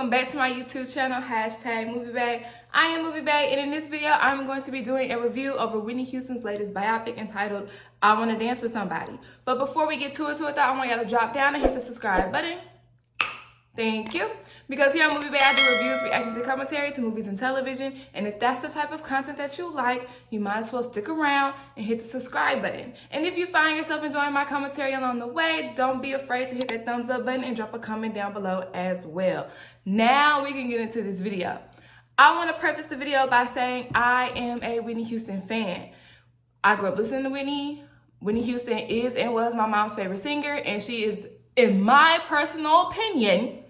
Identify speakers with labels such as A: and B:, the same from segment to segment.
A: welcome back to my YouTube channel, #Moviebae. I am Moviebae, and in this video, I'm going to be doing a review over Whitney Houston's latest biopic entitled, I Wanna Dance With Somebody. But before we get to it, though, I want y'all to drop down and hit the subscribe button. Thank you. Because here on Moviebae, I do reviews, reactions, and commentary to movies and television. And if that's the type of content that you like, you might as well stick around and hit the subscribe button. And if you find yourself enjoying my commentary along the way, don't be afraid to hit that thumbs up button and drop a comment down below as well. Now we can get into this video. I want to preface the video by saying I am a Whitney Houston fan. I grew up listening to Whitney. Whitney Houston is and was my mom's favorite singer, and she is, in my personal opinion,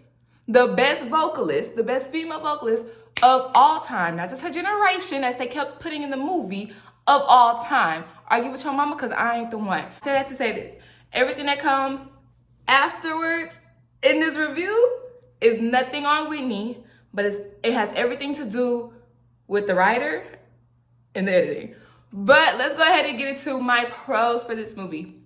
A: the best vocalist, the best female vocalist of all time. Not just her generation, as they kept putting in the movie, of all time. Argue with your mama, because I ain't the one. I say that to say this. Everything that comes afterwards in this review is nothing on Whitney, but it has everything to do with the writer and the editing. But let's go ahead and get into my pros for this movie.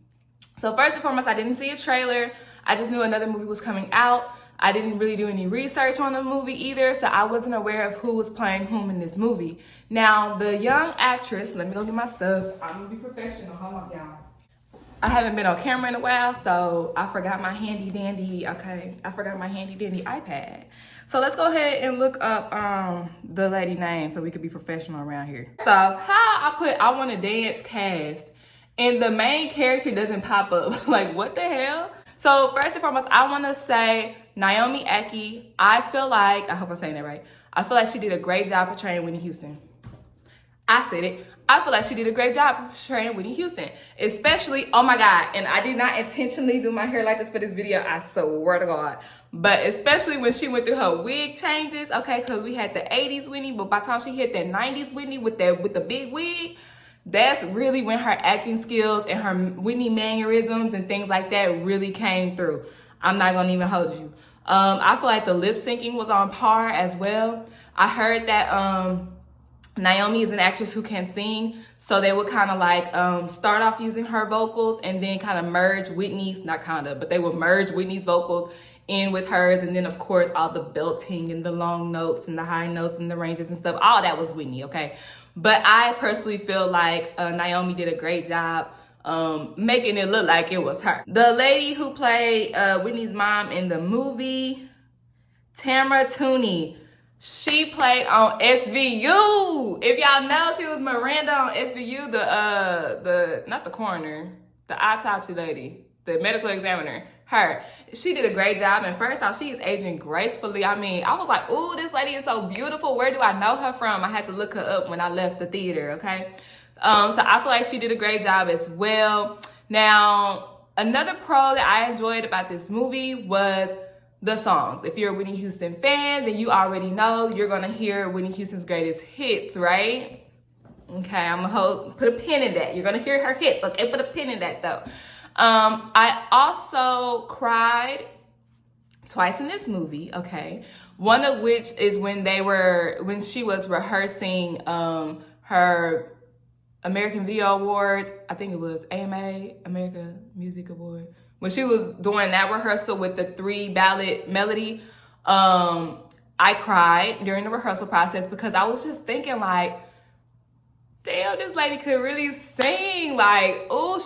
A: So first and foremost, I didn't see a trailer. I just knew another movie was coming out. I didn't really do any research on the movie either, so I wasn't aware of who was playing whom in this movie. Now, the young actress, let me go get my stuff. I'm gonna be professional, hold on, y'all. I haven't been on camera in a while, so I forgot my handy dandy, okay? I forgot my handy dandy iPad. So let's go ahead and look up the lady name so we could be professional around here. So how I put I Wanna Dance cast and the main character doesn't pop up. Like, what the hell? So first and foremost, I want to say Naomi Ackie. I hope I'm saying that right. I feel like she did a great job portraying Whitney Houston. I said it. I feel like she did a great job portraying Whitney Houston. Especially, oh my God, and I did not intentionally do my hair like this for this video, I swear to God. But especially when she went through her wig changes, okay, because we had the 80s Whitney, but by the time she hit that 90s Whitney with the big wig, that's really when her acting skills and her Whitney mannerisms and things like that really came through. I'm not gonna even hold you. I feel like the lip syncing was on par as well. I heard that Naomi is an actress who can sing, so they would kind of like start off using her vocals and then kind of merge Whitney's, not kind of, but they would merge Whitney's vocals in with hers, and then of course all the belting and the long notes and the high notes and the ranges and stuff, all that was Whitney, okay? But I personally feel like Naomi did a great job making it look like it was her. The lady who played Whitney's mom in the movie, Tamara Tooney, she played on SVU. If y'all know, she was Miranda on SVU, not the coroner, the autopsy lady, the medical examiner. Her. She did a great job, and first off, she is aging gracefully. I mean, I was like, ooh, this lady is so beautiful. Where do I know her from? I had to look her up when I left the theater, okay? So I feel like she did a great job as well. Now, another pro that I enjoyed about this movie was the songs. If you're a Whitney Houston fan, then you already know you're gonna hear Whitney Houston's greatest hits, right? Okay, I'm gonna put a pin in that. You're gonna hear her hits, okay? Put a pin in that though. I also cried twice in this movie, okay? One of which is when she was rehearsing her American Video Awards. I think it was AMA, American Music Award. When she was doing that rehearsal with the 3-ballad melody, I cried during the rehearsal process because I was just thinking like, damn, this lady could really sing. Like, oh,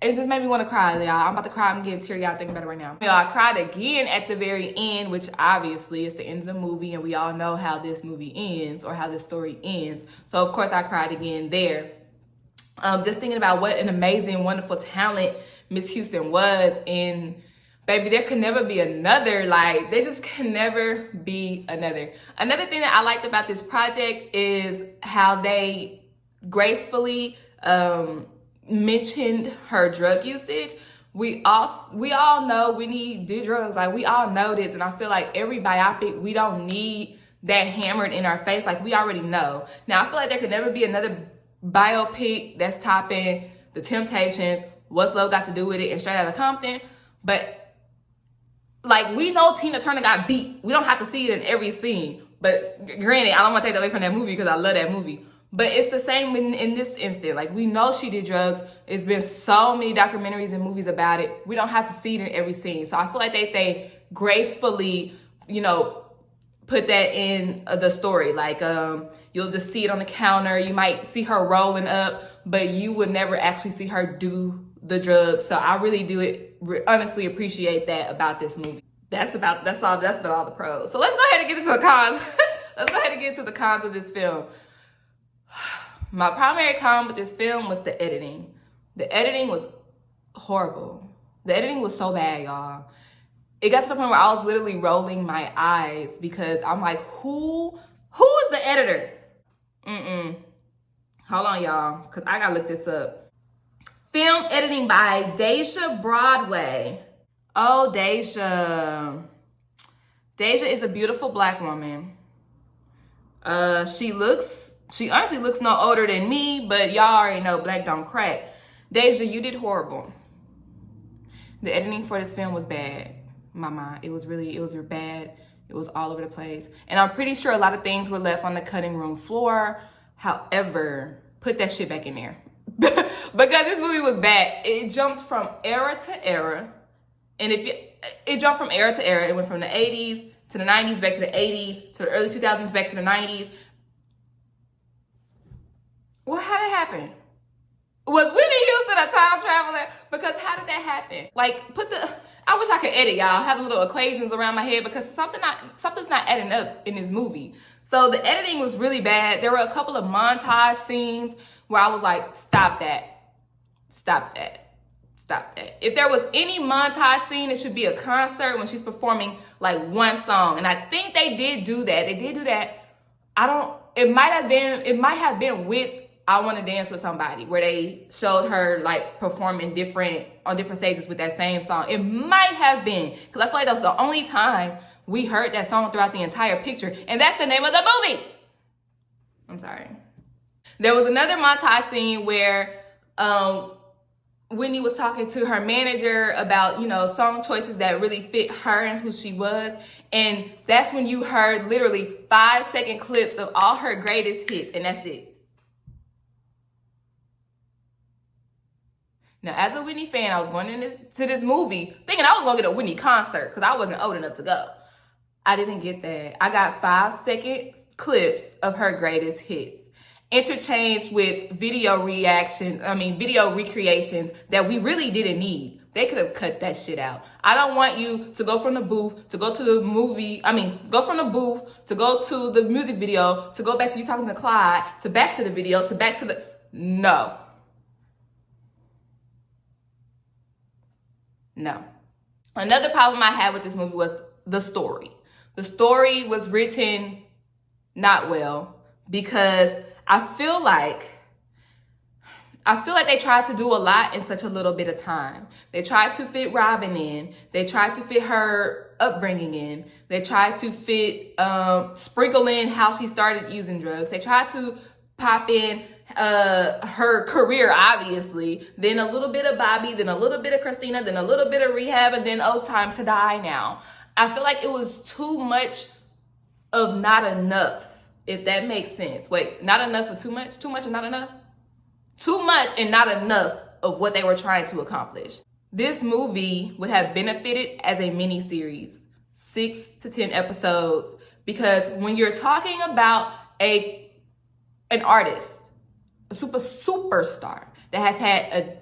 A: it just made me want to cry, y'all. I'm about to cry. I'm getting teary out thinking about it right now. I cried again at the very end, which obviously is the end of the movie, and we all know how this movie ends or how this story ends. So, of course, I cried again there. Just thinking about what an amazing, wonderful talent Miss Houston was, and baby, there could never be another. Like, there just can never be another. Another thing that I liked about this project is how they gracefully mentioned her drug usage. We all know Whitney did drugs. Like, we all know this, and I feel like every biopic, we don't need that hammered in our face. Like, we already know. Now, I feel like there could never be another biopic that's topping The Temptations, What's Love Got to Do With It, and Straight Outta Compton. But like, we know Tina Turner got beat. We don't have to see it in every scene. But granted, I don't want to take that away from that movie because I love that movie. But it's the same in this instant. Like, we know she did drugs. It's been so many documentaries and movies about it. We don't have to see it in every scene. So I feel like they gracefully you know, put that in the story. Like, you'll just see it on the counter. You might see her rolling up, but you would never actually see her do the drugs. So I really do honestly appreciate that about this movie. That's about all the pros. So let's go ahead and get into the cons. Let's go ahead and get into the cons of this film. My primary con with this film was the editing. The editing was horrible. The editing was so bad, y'all. It got to the point where I was literally rolling my eyes because I'm like, who is the editor? Hold on, y'all, because I gotta look this up. Film editing by Deja Broadway. Oh, Deja. Deja is a beautiful Black woman. She honestly looks no older than me, but y'all already know Black don't crack. Deja, you did horrible. The editing for this film was bad. Mama, it was bad. It was all over the place. And I'm pretty sure a lot of things were left on the cutting room floor. However, put that shit back in there. Because this movie was bad. It jumped from era to era. And it jumped from era to era. It went from the 80s to the 90s, back to the 80s, to the early 2000s, back to the 90s. Well, how did that happen? Was Whitney Houston a time traveler? Because how did that happen? Like, I wish I could edit, y'all. Have little equations around my head because something's not adding up in this movie. So the editing was really bad. There were a couple of montage scenes where I was like, stop that. Stop that. Stop that. If there was any montage scene, it should be a concert when she's performing like one song. And I think they did do that. They did do that. It might have been with I Want to Dance with Somebody, where they showed her like performing on different stages with that same song. It might have been, because I feel like that was the only time we heard that song throughout the entire picture. And that's the name of the movie. I'm sorry. There was another montage scene where Whitney was talking to her manager about, song choices that really fit her and who she was. And that's when you heard literally 5-second clips of all her greatest hits, and that's it. Now, as a Whitney fan, I was going into this movie thinking I was going to get a Whitney concert because I wasn't old enough to go. I didn't get that. I got 5-second clips of her greatest hits, interchanged with video recreations that we really didn't need. They could have cut that shit out. I don't want you to go from the booth to go to the movie. Go from the booth to go to the music video, to go back to you talking to Clyde, to back to the video, to back to the... No. Another problem I had with this movie was the story. The story was written not well because I feel like they tried to do a lot in such a little bit of time. They tried to fit Robin in. They tried to fit her upbringing in. They tried to sprinkle in how she started using drugs. They tried to pop in her career, obviously, then a little bit of Bobby, then a little bit of Christina, then a little bit of rehab, and then time to die now. I feel like it was too much of not enough, if that makes sense. Wait, not enough or too much? Too much and not enough? Too much and not enough of what they were trying to accomplish. This movie would have benefited as a mini-series, 6 to 10 episodes, because when you're talking about an artist, a superstar that has had a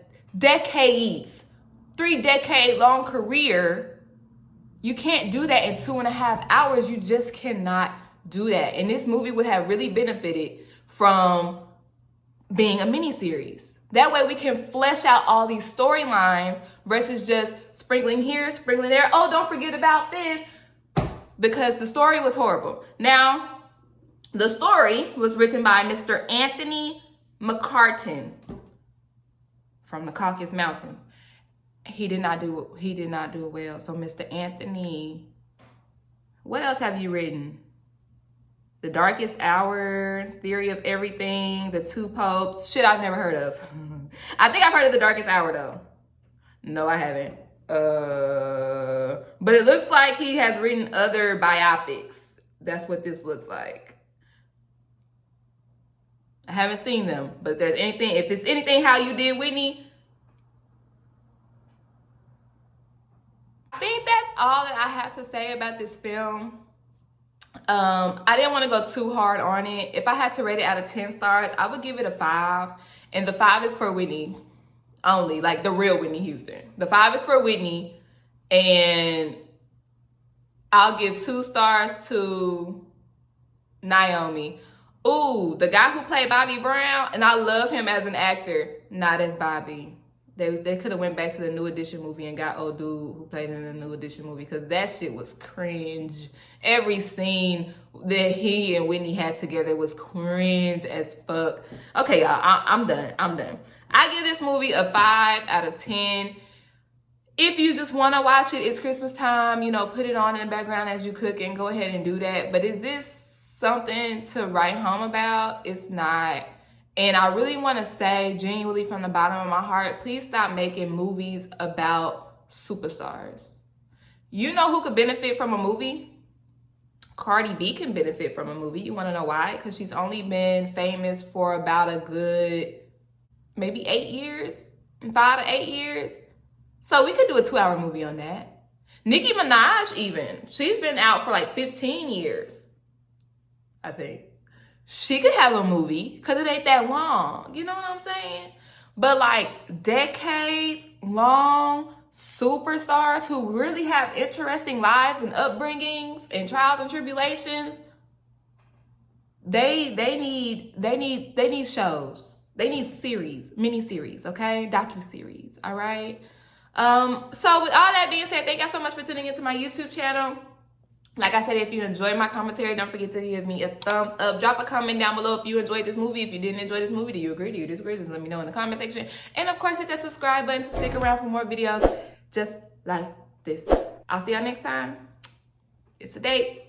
A: 3-decade-long career, you can't do that in 2.5 hours. You just cannot do that. And this movie would have really benefited from being a miniseries. That way we can flesh out all these storylines versus just sprinkling here, sprinkling there. Oh, don't forget about this, because the story was horrible. Now, the story was written by Mr. Anthony McCartan from the Caucasus Mountains. He did not do it well. So Mr. Anthony, what else have you written? The Darkest Hour, Theory of Everything, The Two Popes. Shit I've never heard of. I think I've heard of The Darkest Hour though. No, I haven't. But it looks like he has written other biopics. That's what this looks like. I haven't seen them, but if it's anything how you did Whitney, think that's all that I have to say about this film. I didn't want to go too hard on it. If I had to rate it out of 10 stars, I would give it a 5. And the 5 is for Whitney only, like the real Whitney Houston. The 5 is for Whitney, and I'll give 2 stars to Naomi. Ooh, the guy who played Bobby Brown, and I love him as an actor, not as Bobby. They could have went back to the New Edition movie and got old dude who played in the New Edition movie, because that shit was cringe. Every scene that he and Whitney had together was cringe as fuck. Okay, y'all, I'm done. I give this movie a 5 out of 10. If you just want to watch it, it's Christmas time, you know, put it on in the background as you cook and go ahead and do that. But is this something to write home about? It's not. And I really want to say, genuinely from the bottom of my heart, please stop making movies about superstars. You know who could benefit from a movie? Cardi B can benefit from a movie. You want to know why? Because she's only been famous for about a good, maybe 8 years, 5 to 8 years. So we could do a 2-hour movie on that. Nicki Minaj even, she's been out for like 15 years, I think. She could have a movie because it ain't that long. You know what I'm saying? But like decades long superstars who really have interesting lives and upbringings and trials and tribulations, they need shows. They need series, mini-series, okay? Docu-series, all right? So with all that being said, thank y'all so much for tuning into my YouTube channel. Like I said, if you enjoyed my commentary, don't forget to give me a thumbs up. Drop a comment down below if you enjoyed this movie. If you didn't enjoy this movie, do you agree? Do you disagree? Just let me know in the comment section. And of course, hit that subscribe button to stick around for more videos just like this. I'll see y'all next time. It's a date.